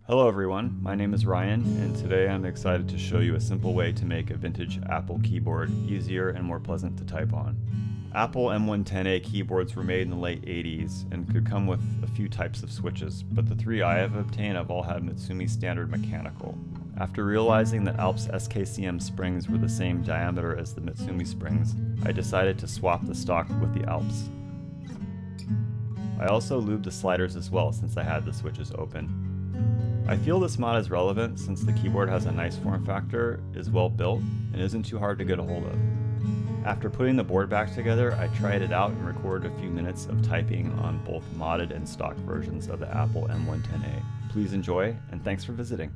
Hello everyone, my name is Ryan, and today I'm excited to show you a simple way to make a vintage Apple keyboard easier and more pleasant to type on. Apple M0110A keyboards were made in the late 80s and could come with a few types of switches, but the three I have obtained have all had Mitsumi Standard Mechanical. After realizing that Alps SKCM springs were the same diameter as the Mitsumi springs, I decided to swap the stock with the Alps. I also lubed the sliders as well since I had the switches open. I feel this mod is relevant since the keyboard has a nice form factor, is well built, and isn't too hard to get a hold of. After putting the board back together, I tried it out and recorded a few minutes of typing on both modded and stock versions of the Apple M0110A. Please enjoy, and thanks for visiting.